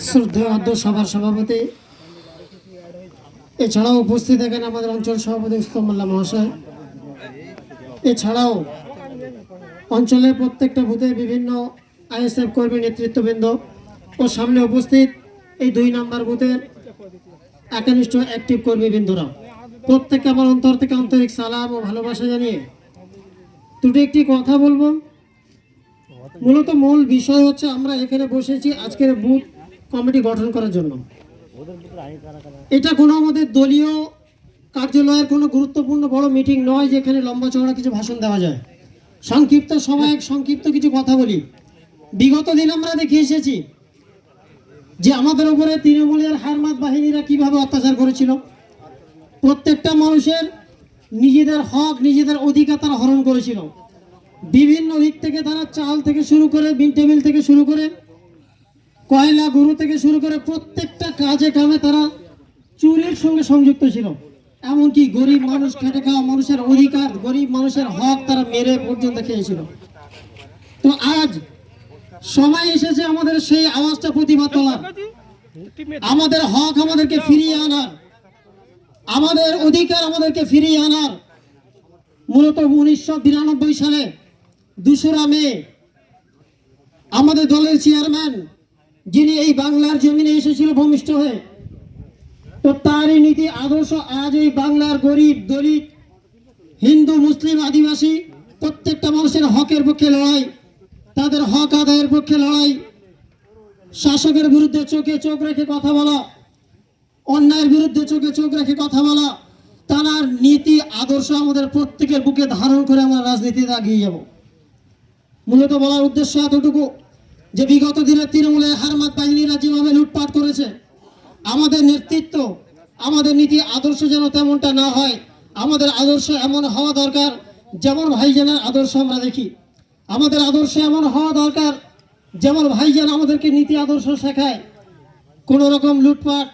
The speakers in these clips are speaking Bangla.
শ্রদ্ধেয় সভার সভাপতি, এছাড়াও উপস্থিত এখানে আমাদের অঞ্চল সভাপতি উস্তম মোল্লা মহাশয়, এছাড়াও অঞ্চলের প্রত্যেকটা বুথে বিভিন্ন আইএসএফ কর্মী নেতৃত্ববৃন্দ ও সামনে উপস্থিত এই 2 নম্বর বুথের একনিষ্ঠ অ্যাক্টিভ কর্মীবৃন্দরা, প্রত্যেককে আমার অন্তর থেকে আন্তরিক সালাম ও ভালোবাসা জানিয়ে একটি কথা বলবো। মূলত মূল বিষয় হচ্ছে আমরা এখানে বসেছি আজকের বুথ কমিটি গঠন করার জন্য। এটা কোনো আমাদের দলীয় কার্যালয়ের কোনো গুরুত্বপূর্ণ বড় মিটিং নয় যেখানে লম্বা চওড়া কিছু ভাষণ দেওয়া যায়। সংক্ষিপ্ত সময়ে সংক্ষিপ্ত কিছু কথা বলি। বিগত দিন আমরা দেখে এসেছি যে আমাদের উপরে তৃণমূলের হারমাত বাহিনীরা কিভাবে অত্যাচার করেছিল। প্রত্যেকটা মানুষের নিজেদের হক নিজেদের অধিকার তারা হরণ করেছিল। বিভিন্ন দিক থেকে তারা চাল থেকে শুরু করে মিড ডে মিল থেকে শুরু করে কয়লা গরু থেকে শুরু করে প্রত্যেকটা কাজে কামে তারা চুরির সঙ্গে সংযুক্ত ছিল। এমনকি গরিব মানুষ, খেটে খাওয়া মানুষের অধিকার, গরিব মানুষের হক তারা মেরে পর্যন্ত খেয়েছিল। তো আজ সময় এসেছে আমাদের সেই আওয়াজটা প্রতিবাদ তোলার, আমাদের হক আমাদেরকে ফিরিয়ে আনার, আমাদের অধিকার আমাদেরকে ফিরিয়ে আনার। মূলত 1992 সালে 2রা মে আমাদের দলের চেয়ারম্যান যিনি এই বাংলার জমিনে এসেছিল ভূমিষ্ঠ হয়ে, তো তারই নীতি আদর্শ আজ এই বাংলার গরিব দলিত হিন্দু মুসলিম আদিবাসী প্রত্যেকটা মানুষের হকের পক্ষে লড়াই, তাদের হক আদায়ের পক্ষে লড়াই, শাসকের বিরুদ্ধে চোখে চোখ রেখে কথা বলা, অন্যায়ের বিরুদ্ধে চোখে চোখ রেখে কথা বলা, তার নীতি আদর্শ আমাদের প্রত্যেকের বুকে ধারণ করে আমরা রাজনীতিতে এগিয়ে যাব। মূলত বলার উদ্দেশ্য এতটুকু যে বিগত দিনে তৃণমূলের হারমাত বাহিনীরা যেভাবে লুটপাট করেছে, আমাদের নেতৃত্ব আমাদের নীতি আদর্শ যেন তেমনটা না হয়। আমাদের আদর্শ এমন হওয়া দরকার যেমন ভাইজানের আদর্শ আমরা দেখি। আমাদের আদর্শ এমন হওয়া দরকার যেমন ভাইজান আমাদেরকে নীতি আদর্শ শেখায়। কোনো রকম লুটপাট,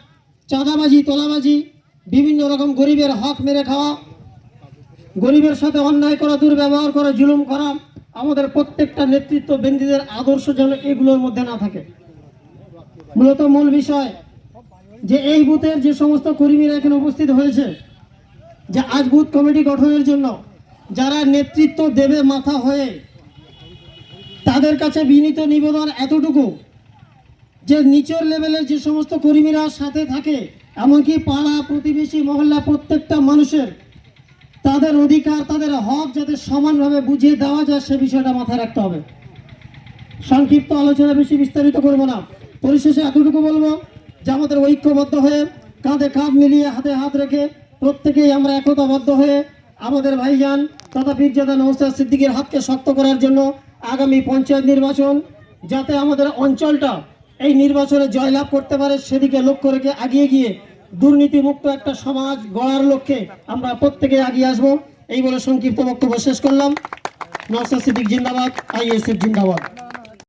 চাঁদাবাজি, তোলাবাজি, বিভিন্ন রকম গরিবের হক মেরে খাওয়া, গরিবের সাথে অন্যায় করা, দুর্ব্যবহার করা, জুলুম করা, আমাদের প্রত্যেকটা নেতৃত্ববৃন্দদের আদর্শ যেন এগুলোর মধ্যে না থাকে। মূলত মূল বিষয় যে এই বুথের যে সমস্ত কর্মীরা এখানে উপস্থিত হয়েছে, যে আজ বুথ কমিটি গঠনের জন্য যারা নেতৃত্ব দেবে মাথা হয়ে, তাদের কাছে বিনীত নিবেদন এতটুকু যে নিচের লেভেলের যে সমস্ত কর্মীরা সাথে থাকে, এমনকি পাড়া প্রতিবেশী মহল্লা প্রত্যেকটা মানুষের তাদের অধিকার তাদের হক যাতে সমানভাবে বুঝিয়ে দেওয়া যায় সে বিষয়টা মাথায় রাখতে হবে। সংক্ষিপ্ত আলোচনা বেশি বিস্তারিত করব না। পরিশেষে এতটুকু বলবো যে আমাদের ঐক্যবদ্ধ হয়ে কাঁধে কাঁধ মিলিয়ে হাতে হাত রেখে প্রত্যেকেই আমরা একতাবদ্ধ হয়ে আমাদের ভাইজান তথা পীরজাদা নওশাদ সিদ্দিকীর হাতকে শক্ত করার জন্য আগামী পঞ্চায়েত নির্বাচন যাতে আমাদের অঞ্চলটা এই নির্বাচনে জয়লাভ করতে পারে সেদিকে লক্ষ্য রেখে এগিয়ে গিয়ে দুর্নীতিমুক্ত একটা সমাজ গড়ার লক্ষ্যে আমরা প্রত্যেকে এগিয়ে আসবো। এই বলে সংক্ষিপ্ত বক্তব্য শেষ করলাম। নওশাদ সিদ্দিক জিন্দাবাদ, আইএসএফ জিন্দাবাদ।